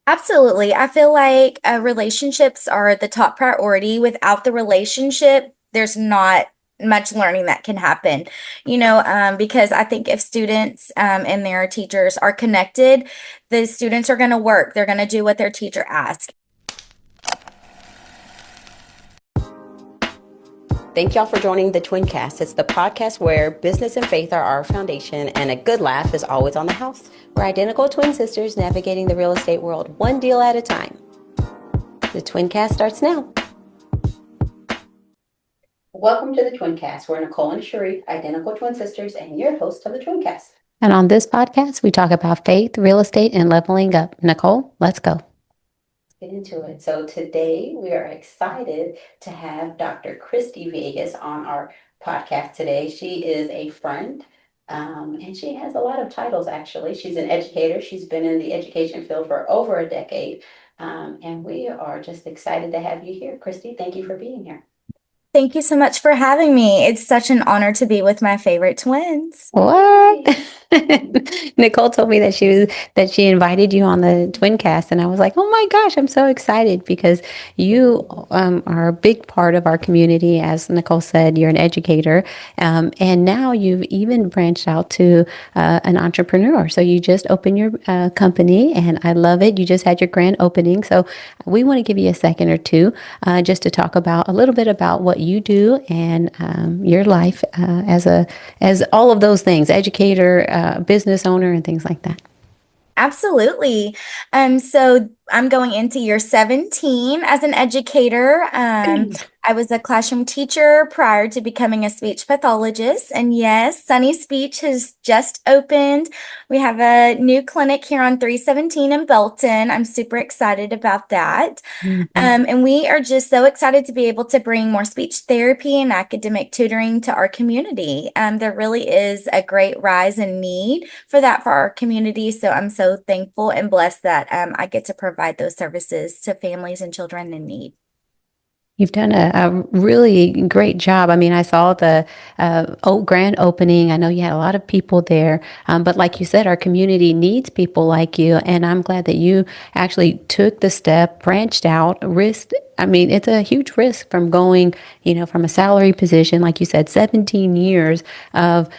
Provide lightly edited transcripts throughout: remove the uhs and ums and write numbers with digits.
Absolutely. I feel like relationships are the top priority. Without the relationship, there's not much learning that can happen, because I think if students and their teachers are connected, the students are going to work. They're going to do what their teacher asks. Thank y'all for joining the Twincast. It's the podcast where business and faith are our foundation and a good laugh is always on the house. We're identical twin sisters navigating the real estate world one deal at a time. The Twincast starts now. Welcome to the Twincast. We're Nicole and Cherie, identical twin sisters, and your host of the Twincast. And on this podcast, we talk about faith, real estate, and leveling up. Nicole, let's go. Get into it. So today we are excited to have Dr. Christy Villegas on our podcast today. She is a friend, and she has a lot of titles actually. She's an educator. She's been in the education field for over a decade. And we are just excited to have you here. Christy, thank you for being here. Thank you so much for having me. It's such an honor to be with my favorite twins. What? Nicole told me that she invited you on the Twincast, and I was like, "Oh my gosh, I'm so excited because you are a big part of our community." As Nicole said, you're an educator, and now you've even branched out to an entrepreneur. So you just opened your company, and I love it. You just had your grand opening, so we want to give you a second or two just to talk about a little bit about what you do and your life as all of those things, educator, business owner, and things like that. Absolutely. So I'm going into year 17 as an educator. I was a classroom teacher prior to becoming a speech pathologist. And yes, Sunny Speech has just opened. We have a new clinic here on 317 in Belton. I'm super excited about that. And we are just so excited to be able to bring more speech therapy and academic tutoring to our community. There really is a great rise in need for that for our community. So I'm so thankful and blessed that I get to provide those services to families and children in need. You've done a really great job. I mean, I saw the grand opening. I know you had a lot of people there, but like you said, our community needs people like you. And I'm glad that you actually took the step, branched out, risked. I mean, it's a huge risk from going, from a salary position, like you said, 17 years of,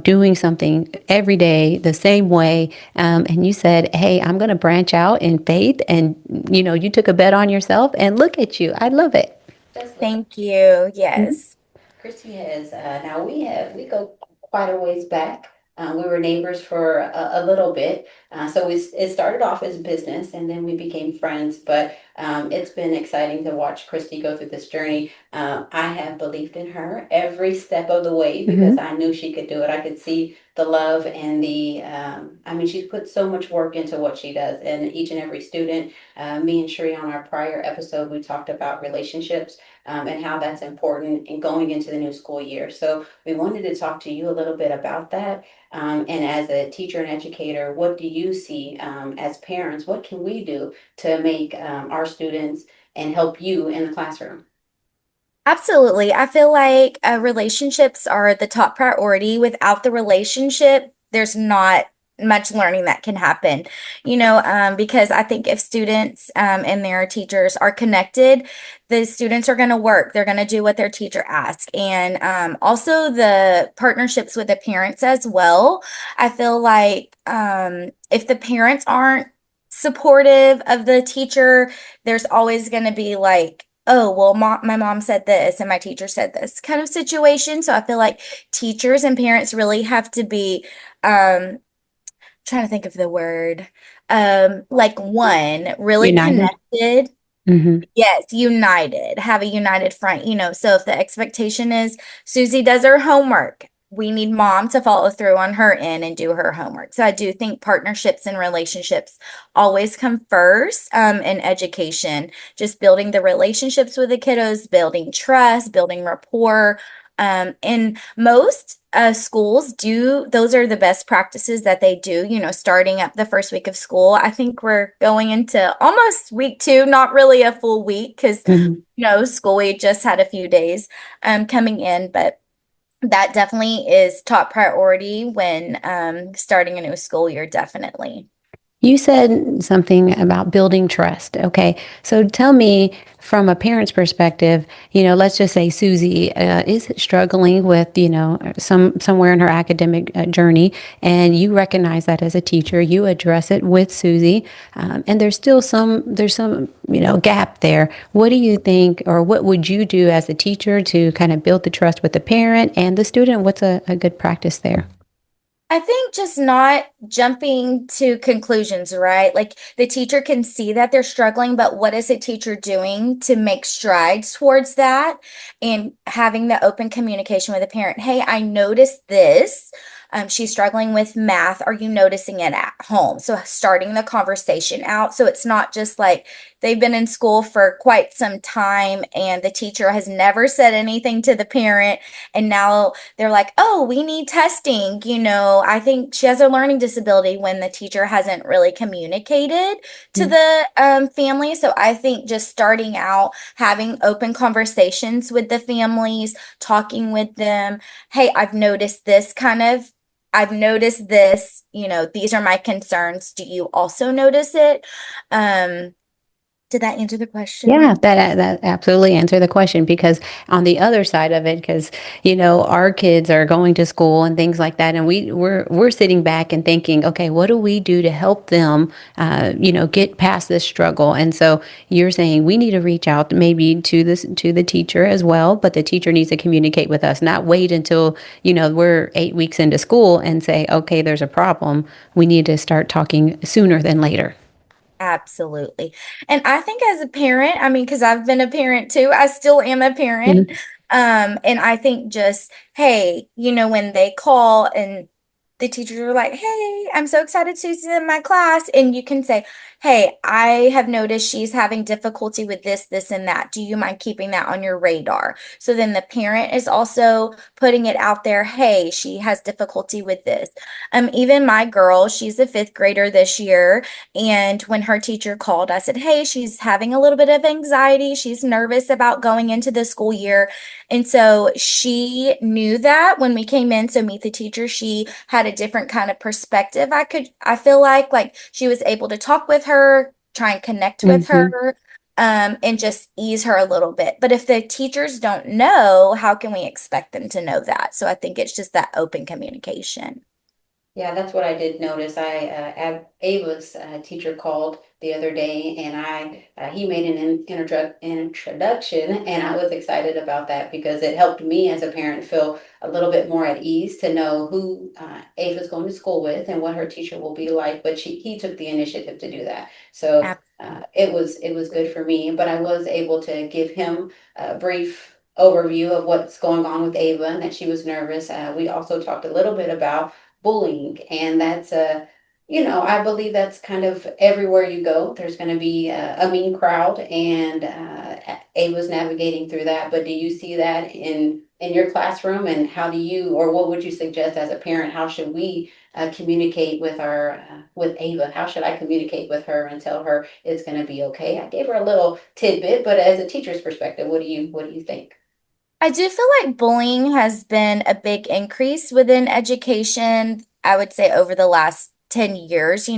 doing something every day the same way. And you said, hey, I'm going to branch out in faith. And, you took a bet on yourself and look at you. I love it. Thank you. Yes. Christy has, now we go quite a ways back. We were neighbors for a little bit. So it started off as business and then we became friends. But it's been exciting to watch Christy go through this journey. I have believed in her every step of the way because I knew she could do it. I could see the love and she's put so much work into what she does. And each and every student, me and Sheree on our prior episode, we talked about relationships. And how that's important in going into the new school year. So we wanted to talk to you a little bit about that. And as a teacher and educator, what do you see as parents? What can we do to make our students and help you in the classroom? Absolutely. I feel like relationships are the top priority. Without the relationship, there's not much learning that can happen, because I think if students and their teachers are connected, the students are going to work. They're going to do what their teacher asks. And also the partnerships with the parents as well. I feel like if the parents aren't supportive of the teacher, there's always going to be like, oh, well, my mom said this and my teacher said this kind of situation. So I feel like teachers and parents really have to be trying to think of the word, like one, really United. connected. Mm-hmm. Yes, united, have a united front, so if the expectation is Susie does her homework, we need mom to follow through on her end and do her homework. So I do think partnerships and relationships always come first in education, just building the relationships with the kiddos, building trust, building rapport. And most schools do, those are the best practices that they do, starting up the first week of school. I think we're going into almost week 2, not really a full week because, school week just had a few days coming in, but that definitely is top priority when starting a new school year, definitely. You said something about building trust. Okay. So tell me from a parent's perspective, let's just say Susie is struggling with, somewhere in her academic journey, and you recognize that as a teacher, you address it with Susie, and there's some, gap there. What do you think, or what would you do as a teacher to kind of build the trust with the parent and the student? What's a good practice there? I think just not jumping to conclusions, right? Like the teacher can see that they're struggling, but what is the teacher doing to make strides towards that? And having the open communication with the parent. Hey, I noticed this. She's struggling with math. Are you noticing it at home? So starting the conversation out. So it's not just like they've been in school for quite some time and the teacher has never said anything to the parent. And now they're like, oh, we need testing. I think she has a learning disability when the teacher hasn't really communicated to the family. So I think just starting out, having open conversations with the families, talking with them. Hey, I've noticed this, these are my concerns. Do you also notice it? Um, did that answer the Yeah, question? that absolutely answered the question, because on the other side of it, because our kids are going to school and things like that, and we're sitting back and thinking, okay, what do we do to help them, get past this struggle? And so you're saying we need to reach out maybe to the teacher as well, but the teacher needs to communicate with us, not wait until we're 8 weeks into school and say, okay, there's a problem. We need to start talking sooner than later. Absolutely. And I think as a parent, I mean, because I've been a parent too, I still am a parent. Mhm. And I think just, hey, when they call and the teachers are like, hey, I'm so excited Susie's in my class. And you can say, hey, I have noticed she's having difficulty with this, and that. Do you mind keeping that on your radar? So then the parent is also putting it out there, hey, she has difficulty with this. Even my girl, she's a fifth grader this year. And when her teacher called, I said, hey, she's having a little bit of anxiety. She's nervous about going into the school year. And so she knew that when we came in. So meet the teacher, she had a different kind of perspective. I feel like she was able to talk with her, try and connect with Mhm. her, and just ease her a little bit. But if the teachers don't know, how can we expect them to know that? So I think it's just that open communication. Yeah, that's what I did notice. Ava's teacher called the other day, and he made an introduction, and I was excited about that because it helped me as a parent feel a little bit more at ease to know who Ava's going to school with and what her teacher will be like. But he took the initiative to do that, so it was good for me. But I was able to give him a brief overview of what's going on with Ava and that she was nervous. We also talked a little bit about bullying, and that's I believe that's kind of everywhere you go. There's going to be a mean crowd, and Ava's navigating through that. But do you see that in your classroom, and how do you, or what would you suggest as a parent? How should we communicate with our with Ava? How should I communicate with her and tell her it's going to be okay? I gave her a little tidbit, but as a teacher's perspective, what do you think? I do feel like bullying has been a big increase within education, I would say over the last 10 years.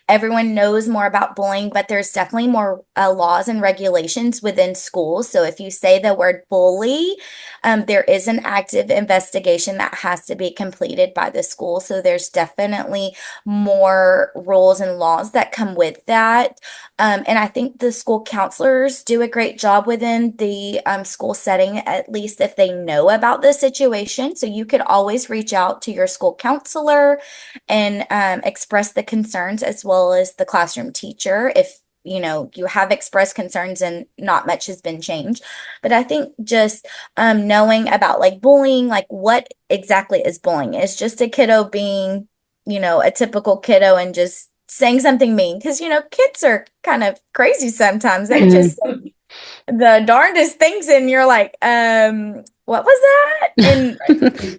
Everyone knows more about bullying, but there's definitely more laws and regulations within schools. So if you say the word bully, there is an active investigation that has to be completed by the school. So there's definitely more rules and laws that come with that. And I think the school counselors do a great job within the school setting, at least if they know about the situation. So you could always reach out to your school counselor and express the concerns as well as the classroom teacher if you have expressed concerns and not much has been changed. But I think just knowing about like bullying, like what exactly is bullying? Is just a kiddo being a typical kiddo and just saying something mean because kids are kind of crazy sometimes. They just say Mhm. the darndest things and you're like, what was that? And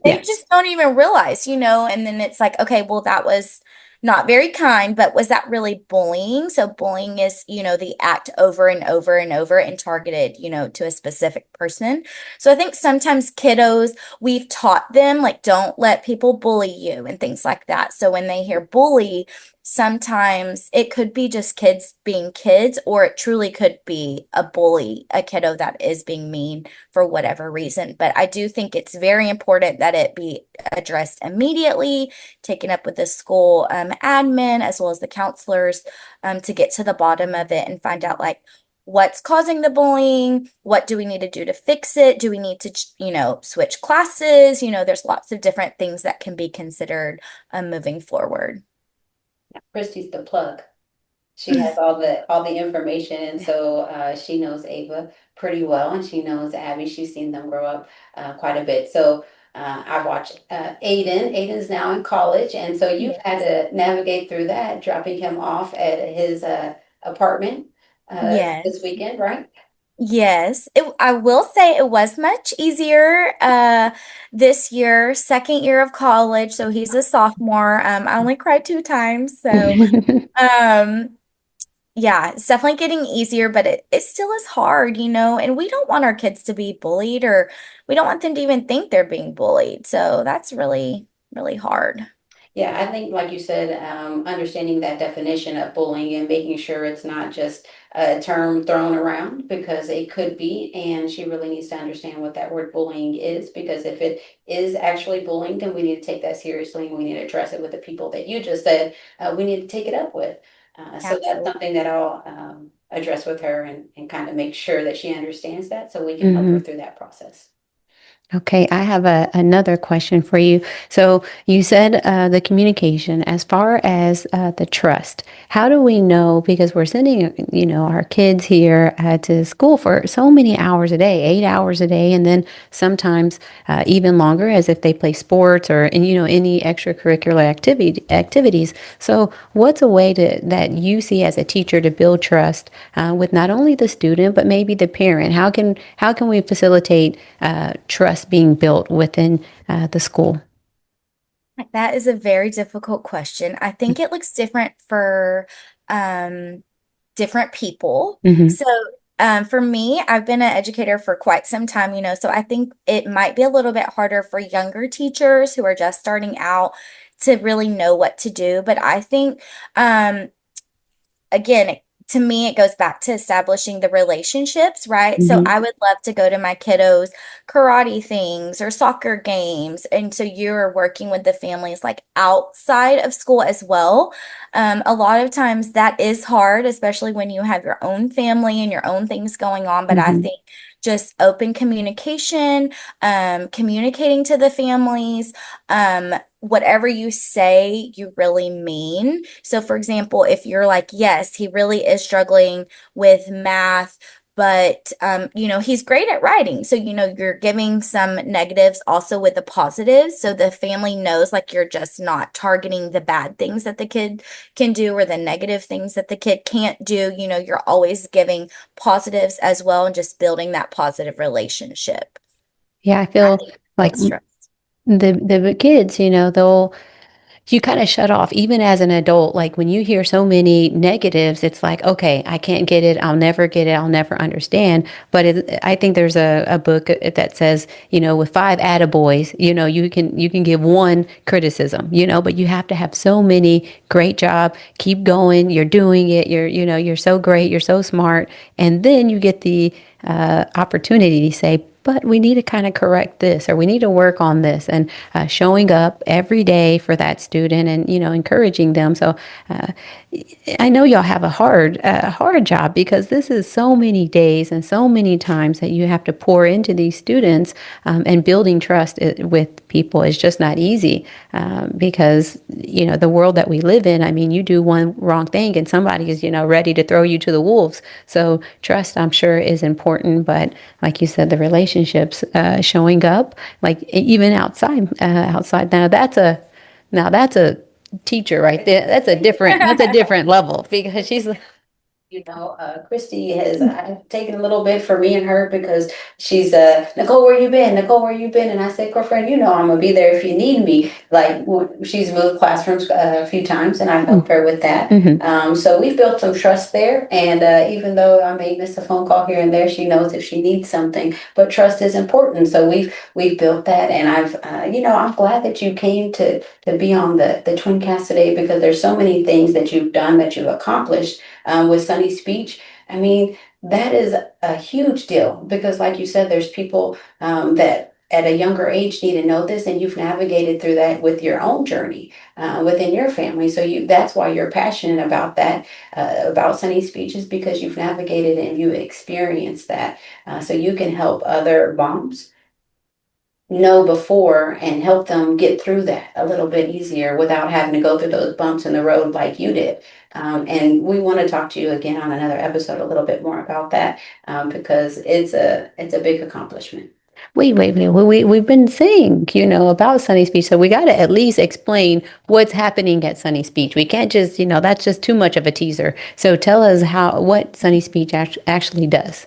they Yeah. just don't even realize, and then it's like, okay, well, that was not very kind, but was that really bullying? So bullying is, the act over and over and over and targeted, to a specific person. So I think sometimes kiddos, we've taught them like, don't let people bully you and things like that. So when they hear bully, sometimes it could be just kids being kids, or it truly could be a bully, a kiddo that is being mean for whatever reason. But I do think it's very important that it be addressed immediately, taken up with the school admin as well as the counselors to get to the bottom of it and find out like what's causing the bullying, what do we need to do to fix it, do we need to switch classes, there's lots of different things that can be considered moving forward. Christy's the plug. She has all the information, and so she knows Ava pretty well, and she knows Abby. She's seen them grow up quite a bit. So I've watched Aiden. Aiden's now in college, and so you've had Yes. to navigate through that, dropping him off at his apartment this Yes. weekend, right? Yes. I will say it was much easier this year, second year of college. So he's a sophomore. I only cried 2 times. So um yeah, it's definitely getting easier, but it still is hard, and we don't want our kids to be bullied, or we don't want them to even think they're being bullied. So that's really, really hard. Yeah, I think, like you said, understanding that definition of bullying and making sure it's not just a term thrown around because it could be, and she really needs to understand what that word bullying is because if it is actually bullying, then we need to take that seriously and we need to address it with the people that you just said we need to take it up with. So that's Absolutely. something that I'll address with her and kind of make sure that she understands that so we can help her Mhm. through that process. Okay, I have another question for you. So you said the communication, as far as the trust. How do we know? Because we're sending, our kids here to school for so many hours a day, 8 hours a day, and then sometimes even longer, as if they play sports or any extracurricular activities. So what's a way that you see as a teacher to build trust with not only the student but maybe the parent? How can we facilitate trust being built within the school? That is a very difficult question. I think it looks different for um, different people. Mm-hmm. So, for me, I've been an educator for quite some time, so I think it might be a little bit harder for younger teachers who are just starting out to really know what to do. But I think again, to me, it goes back to establishing the relationships, right? So Mm-hmm. I would love to go to my kiddos' karate things or soccer games. And so you're working with the families like outside of school as well. A lot of times that is hard, especially when you have your own family and your own things going on. But I Mm-hmm. think just open communication, communicating to the families, whatever you say, you really mean. So, for example, if you're like, yes, he really is struggling with math, but he's great at writing. So, you're giving some negatives also with the positives. So the family knows like you're just not targeting the bad things that the kid can do or the negative things that the kid can't do. You're always giving positives as well and just building that positive relationship. Yeah, I I feel think it like builds trust. the kids, they'll you kind of shut off even as an adult. Like when you hear so many negatives, it's like, okay, I can't get it, I'll never get it, I'll never understand. But I think there's a book that says, with five attaboys, you can give one criticism, but you have to have so many. Great job, keep going, you're doing it, you're so great, you're so smart. And then you get the opportunity to say, but we need to kind of correct this, or we need to work on this, and showing up every day for that student, and encouraging them. So uh, I know y'all have a hard job, because this is so many days and so many times that you have to pour into these students, and building trust with people is just not easy, because the world that we live in. I mean, you do one wrong thing and somebody is ready to throw you to the wolves. So trust, I'm sure, is important, but like you said, the relationships, showing up, like even outside. Now that's a teacher right there. That's a different level, because she's Christy has taken a little bit for me and her because she's Nicole, where you been? Nicole, where you been? And I said, girlfriend, I'm gonna be there if you need me. Like she's moved classrooms a few times, and I've helped her with that. Mm-hmm. So we've built some trust there, and even though I may miss a phone call here and there, she knows if she needs something. But trust is important, so we've built that, and I'm glad that you came to be on the Twin Cast today because there's so many things that you've done that you've accomplished with Sunny Speech. I mean, that is a huge deal because, like you said, there's people that at a younger age need to know this, and you've navigated through that with your own journey within your family. So that's why you're passionate about that, about Sunny Speech, is because you've navigated and you experienced that. So you can help other moms know before and help them get through that a little bit easier without having to go through those bumps in the road like you did. And we want to talk to you again on another episode a little bit more about that because it's a big accomplishment. Wait. We've been saying, about Sunny Speech. So we got to at least explain what's happening at Sunny Speech. We can't just, that's just too much of a teaser. So tell us what Sunny Speech actually does.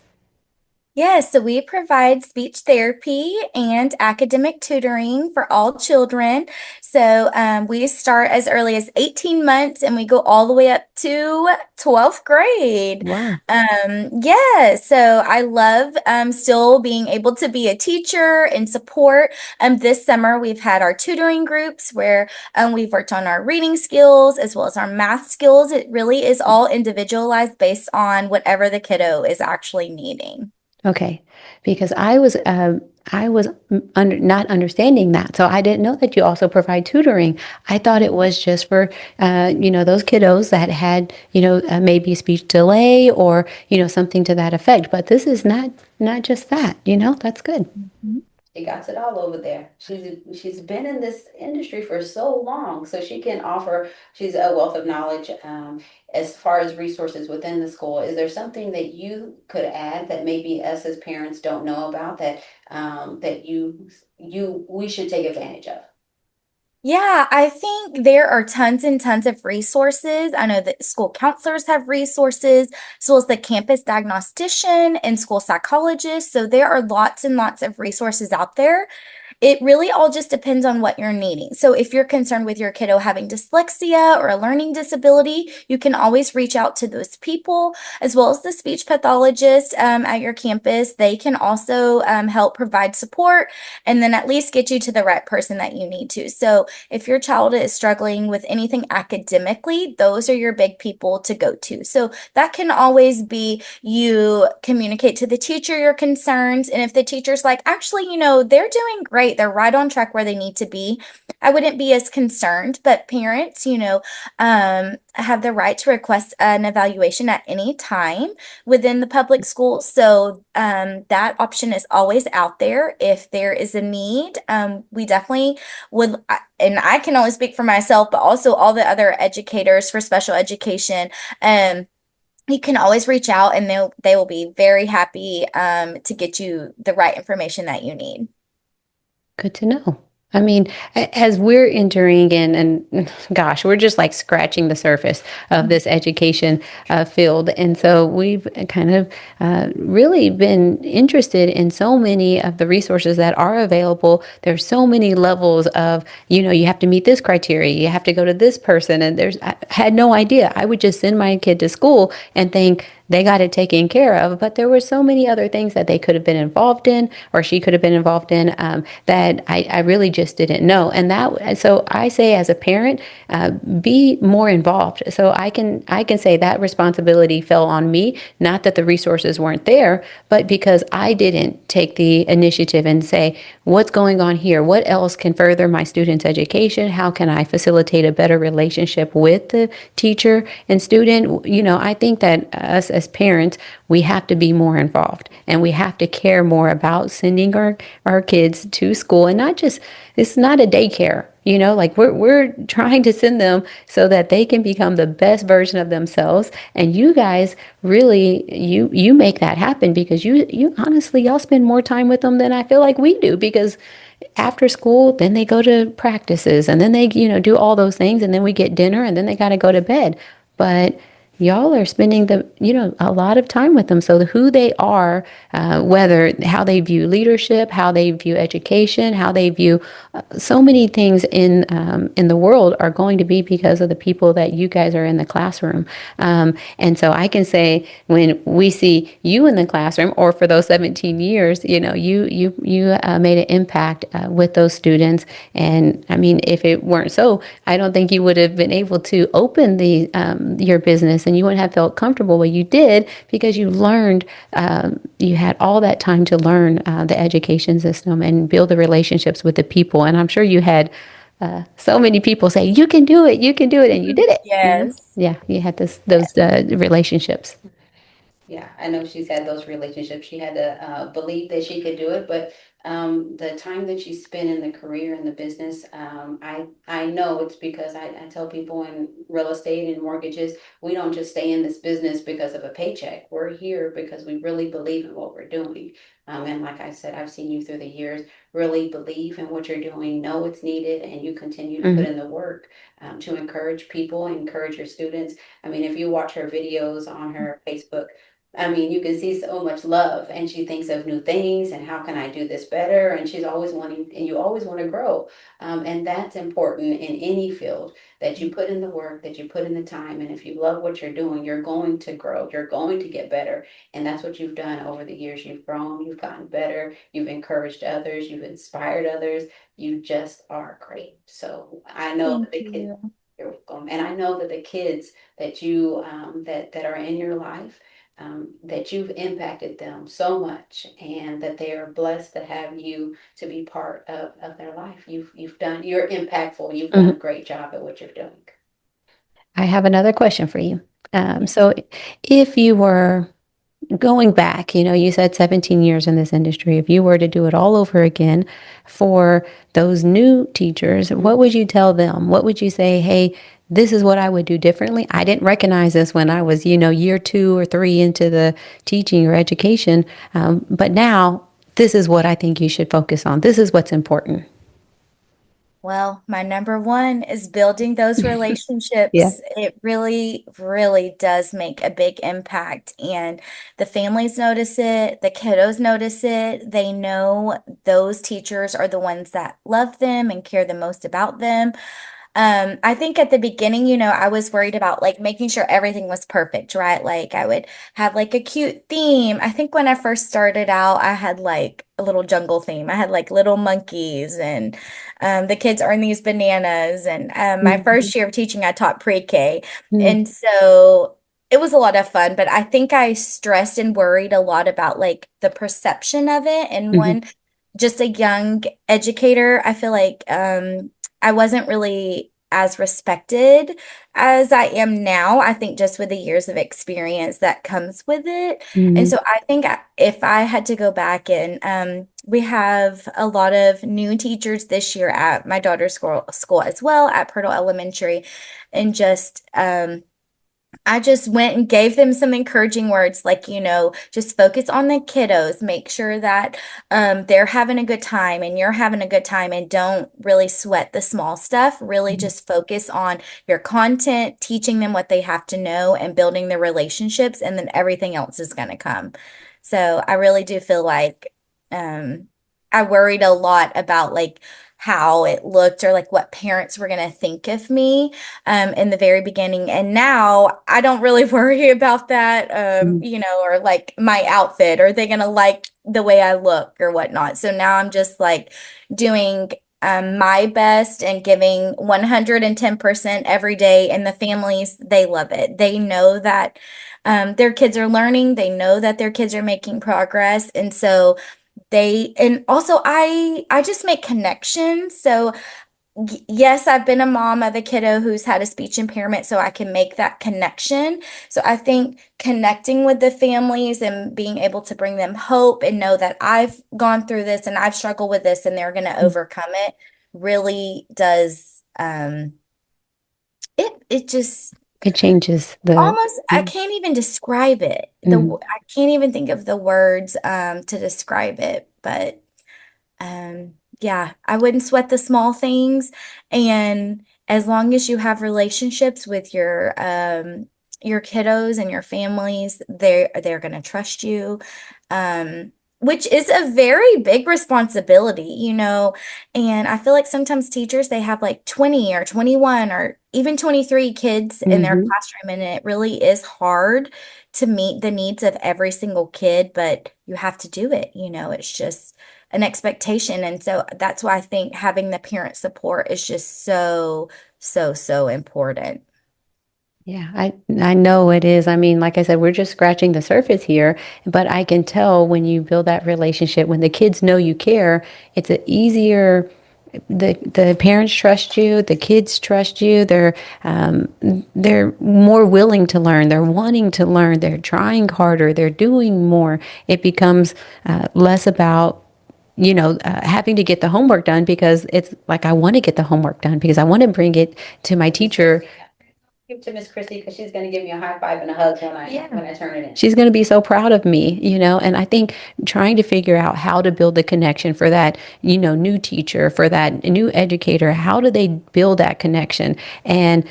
Yes, so we provide speech therapy and academic tutoring for all children. So we start as early as 18 months and we go all the way up to 12th grade. Wow. Yeah, so I love still being able to be a teacher and support. This summer we've had our tutoring groups where we've worked on our reading skills as well as our math skills. It really is all individualized based on whatever the kiddo is actually needing. Okay, because I was not understanding that, so I didn't know that you also provide tutoring. I thought it was just for those kiddos that had maybe a speech delay or something to that effect. But this is not just that. That's good. She got it all over there. She's been in this industry for so long, so she can offer. She's a wealth of knowledge as far as resources within the school. Is there something that you could add that maybe us as parents don't know about that you we should take advantage of? Yeah, I think there are tons and tons of resources. I know that school counselors have resources, as well as the campus diagnostician and school psychologist. So there are lots and lots of resources out there. It really all just depends on what you're needing. So if you're concerned with your kiddo having dyslexia or a learning disability, you can always reach out to those people, as well as the speech pathologist at your campus. They can also help provide support and then at least get you to the right person that you need to. So if your child is struggling with anything academically, those are your big people to go to. So that can always be you communicate to the teacher your concerns. And if the teacher's like, actually, they're doing great, they're right on track where they need to be, I wouldn't be as concerned. But parents, have the right to request an evaluation at any time within the public school. So that option is always out there if there is a need. We definitely would, and I can only speak for myself, but also all the other educators for special education. You can always reach out and they will be very happy to get you the right information that you need. Good to know. I mean, as we're entering in, and gosh, we're just like scratching the surface of this education field. And so we've kind of really been interested in so many of the resources that are available. There's so many levels of, you have to meet this criteria, you have to go to this person. And I had no idea. I would just send my kid to school and think, they got it taken care of, but there were so many other things that they could have been involved in, or she could have been involved in, that I really just didn't know. So I say, as a parent, be more involved. So I can say that responsibility fell on me. Not that the resources weren't there, but because I didn't take the initiative and say, what's going on here? What else can further my students' education? How can I facilitate a better relationship with the teacher and student? I think that us as parents, we have to be more involved, and we have to care more about sending our kids to school, and not just, it's not a daycare. Like we're trying to send them so that they can become the best version of themselves. And you guys really, you make that happen because you honestly, y'all spend more time with them than I feel like we do, because after school, then they go to practices, and then they, do all those things, and then we get dinner, and then they got to go to bed. But y'all are spending a lot of time with them. So who they are, whether how they view leadership, how they view education, how they view so many things in the world are going to be because of the people that you guys are in the classroom. And so I can say when we see you in the classroom, or for those 17 years, you made an impact with those students. And I mean, if it weren't so, I don't think you would have been able to open the your business, and you wouldn't have felt comfortable. Well, you did because you learned. You had all that time to learn the education system and build the relationships with the people. And I'm sure you had so many people say, you can do it, and you did it. Yes. Yeah, you had those relationships. Yeah, I know she's had those relationships. She had to believe that she could do it, but the time that she spent in the career in the business, I know it's because I tell people in real estate and mortgages, we don't just stay in this business because of a paycheck. We're here because we really believe in what we're doing. And like I said, I've seen you through the years really believe in what you're doing, know it's needed, and you continue to put Hmm. in the work to encourage people, encourage your students. I mean, if you watch her videos on her Facebook, I mean, you can see so much love, and she thinks of new things and how can I do this better? And she's always wanting, and you always want to grow. And that's important in any field that you put in the work, that you put in the time. And if you love what you're doing, you're going to grow, you're going to get better. And that's what you've done over the years. You've grown, you've gotten better, you've encouraged others, you've inspired others. You just are great. So I know that Thank the kids, you. you're welcome. And I know that the kids that you that are in your life, that you've impacted them so much and that they are blessed to have you to be part of their life. You've done, you're impactful. You've done a Hmm. great job at what you're doing. I have another question for you. Yes. So, if you were going back, you said 17 years in this industry. If you were to do it all over again for those new teachers, what would you tell them? What would you say, hey, this is what I would do differently? I didn't recognize this when I was, year 2 or 3 into the teaching or education. But now this is what I think you should focus on. This is what's important. Well, my number one is building those Yeah. relationships. It really, really does make a big impact. And the families notice it, the kiddos notice it. They know those teachers are the ones that love them and care the most about them. I think at the beginning, I was worried about like making sure everything was perfect, right? Like I would have like a cute theme. I think when I first started out, I had like a little jungle theme. I had like little monkeys and the kids earn these bananas. And my Mhm. first year of teaching, I taught pre-K. Mhm. And so it was a lot of fun, but I think I stressed and worried a lot about like the perception of it. And Mhm. one, just a young educator, I feel like I wasn't really as respected as I am now. I think just with the years of experience that comes with it. And Mhm. so I think if I had to go back and we have a lot of new teachers this year at my daughter's school as well at Purtle Elementary, and just I just went and gave them some encouraging words like, just focus on the kiddos, make sure that they're having a good time and you're having a good time, and don't really sweat the small stuff. Really just focus on your content, teaching them what they have to know and building the relationships, and then everything else is going to come. So I really do feel like um, I worried a lot about like how it looked or like what parents were going to think of me in the very beginning. And now I don't really worry about that, Mhm. or like my outfit. Are they going to like the way I look or whatnot? So now I'm just like doing my best and giving 110% every day. And the families, they love it. They know that their kids are learning, they know that their kids are making progress. And so and also I just make connections. So yes, I've been a mom of a kiddo who's had a speech impairment, so I can make that connection. So I think connecting with the families and being able to bring them hope and know that I've gone through this and I've struggled with this and they're going to overcome it really does it just It changes the. almost I can't even describe it. Mhm. I can't even think of the words to describe it, but yeah, I wouldn't sweat the small things. And as long as you have relationships with your kiddos and your families, they're going to trust you. Which is a very big responsibility, and I feel like sometimes teachers, they have like 20 or 21 or even 23 kids in their Hmm. classroom, and it really is hard to meet the needs of every single kid, but you have to do it. It's just an expectation. And so that's why I think having the parent support is just so, so, so important. Yeah, I know it is. I mean, like I said, we're just scratching the surface here, but I can tell when you build that relationship, when the kids know you care, it's a easier. The parents trust you, the kids trust you. They're more willing to learn. They're wanting to learn. They're trying harder. They're doing more. It becomes less about having to get the homework done because it's like I want to get the homework done because I want to bring it to my Miss teacher. Christie, yeah. Give it to Miss Christie because she's going to give me a high five and a hug Yeah. when I turn it in. She's going to be so proud of me, and I think trying to figure out how to build the connection for that, new teacher, for that new educator, how do they build that connection? And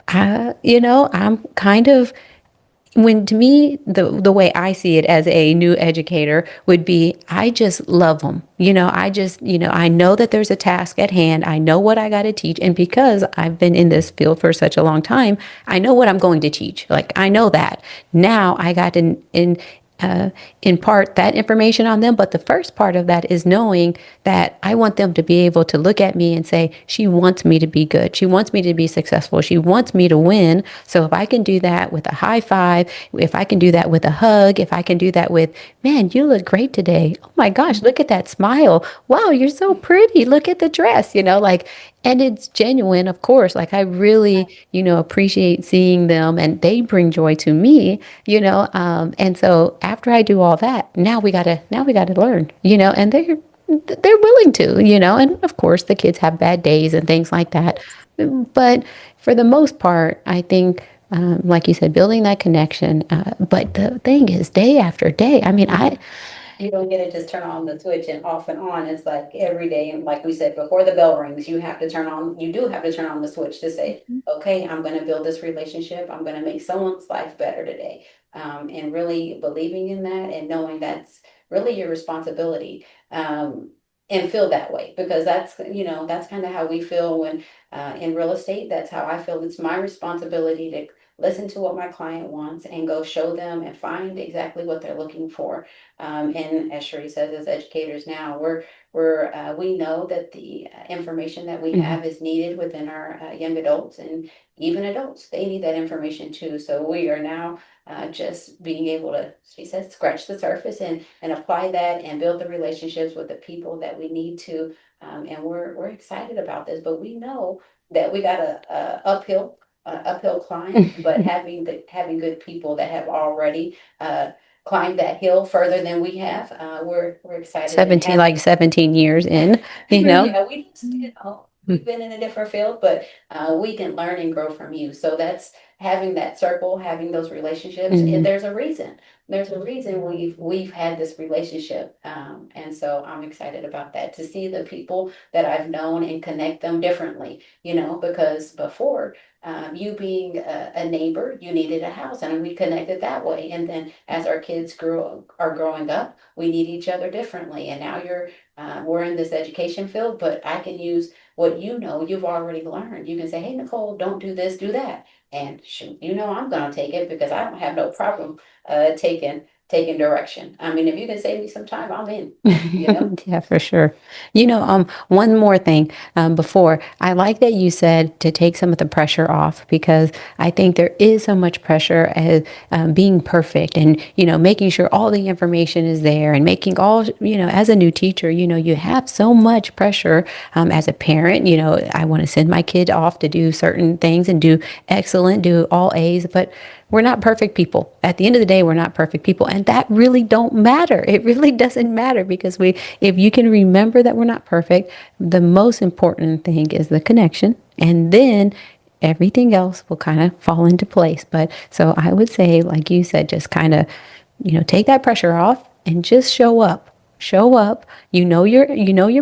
I'm kind of when to me the way I see it as a new educator would be I just love them. I just I know that there's a task at hand. I know what I got to teach, and because I've been in this field for such a long time, I know what I'm going to teach. Like I know that now I got uh, impart that information on them. But the first part of that is knowing that I want them to be able to look at me and say, she wants me to be good. She wants me to be successful. She wants me to win. So if I can do that with a high five, if I can do that with a hug, if I can do that with, man, you look great today. Oh my gosh, look at that smile. Wow, you're so pretty. Look at the dress, like, and it's genuine, of course. Like I really, appreciate seeing them and they bring joy to me, and so after I do all that, now we gotta learn, and they're willing to, and of course the kids have bad days and things like that. But for the most part, I think, like you said, building that connection. But the thing is, day after day, I mean, You don't get to just turn on the switch and off and on. It's like every day. And like we said, before the bell rings, you do have to turn on the switch to say, okay, I'm going to build this relationship. I'm going to make someone's life better today. And really believing in that and knowing that's really your responsibility. And feel that way because that's kind of how we feel when in real estate. That's how I feel. It's my responsibility to listen to what my client wants and go show them and find exactly what they're looking for. And as Sheree says, as educators now, we know that the information that we Mhm. have is needed within our young adults and even adults. They need that information too. So we are now just being able to, she says, scratch the surface and apply that and build the relationships with the people that we need to. And we're excited about this, but we know that we got a uphill climb, but having good people that have already climbed that hill further than we have, we're excited and 17, like happy. 17 years in, you know. Yeah, we've been in a different field, but we can learn and grow from you. So that's having that circle, having those relationships, and Mhm. there's a reason. There's a reason we've had this relationship, and so I'm excited about that to see the people that I've known and connect them differently. Because before. You being a neighbor, you needed a house, and we connected that way. And then as our kids are growing up, we need each other differently. And now we're in this education field, but I can use what you've already learned. You can say, hey, Nicole, don't do this, do that. And shoot, I'm going to take it because I don't have no problem taking direction. I mean, if you can save me some time, I'm in, you know? Yeah, for sure. One more thing before I like that you said to take some of the pressure off because I think there is so much pressure as being perfect and, making sure all the information is there and making all, as a new teacher, you have so much pressure as a parent. I want to send my kid off to do certain things and do excellent, do all A's, but we're not perfect people. At the end of the day, we're not perfect people. And that really don't matter. It really doesn't matter because if you can remember that we're not perfect, the most important thing is the connection. And then everything else will kind of fall into place. But so I would say, like you said, just kind of, take that pressure off and just show up. Show up. You know your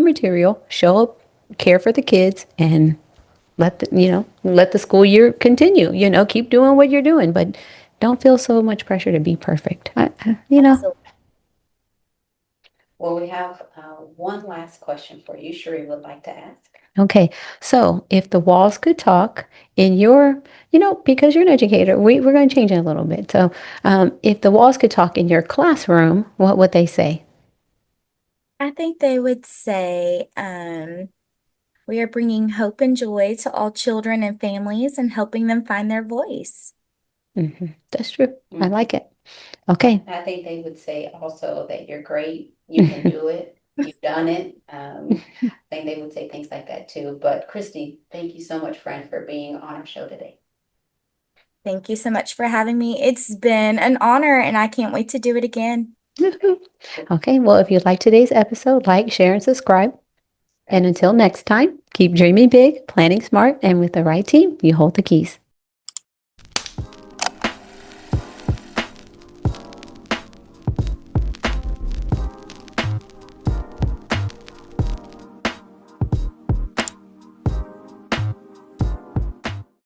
material. Show up, care for the kids, and let the school year continue. Keep doing what you're doing, but don't feel so much pressure to be perfect. Absolutely. Well, we have one last question for you, Sheree would like to ask. Okay, so if the walls could talk in because you're an educator, we're going to change it a little bit. So, if the walls could talk in your classroom, what would they say? I think they would say, we are bringing hope and joy to all children and families and helping them find their voice. That's true. I Mhm. like it. Okay. I think they would say also that you're great, you can do it, you've done it. I think they would say things like that too. But Christy, thank you so much, friend, for being on our show today. Thank you so much for having me. It's been an honor, and I can't wait to do it again. Okay, well, if you like today's episode, like, share, and subscribe. And until next time, keep dreaming big, planning smart, and with the right team, you hold the keys.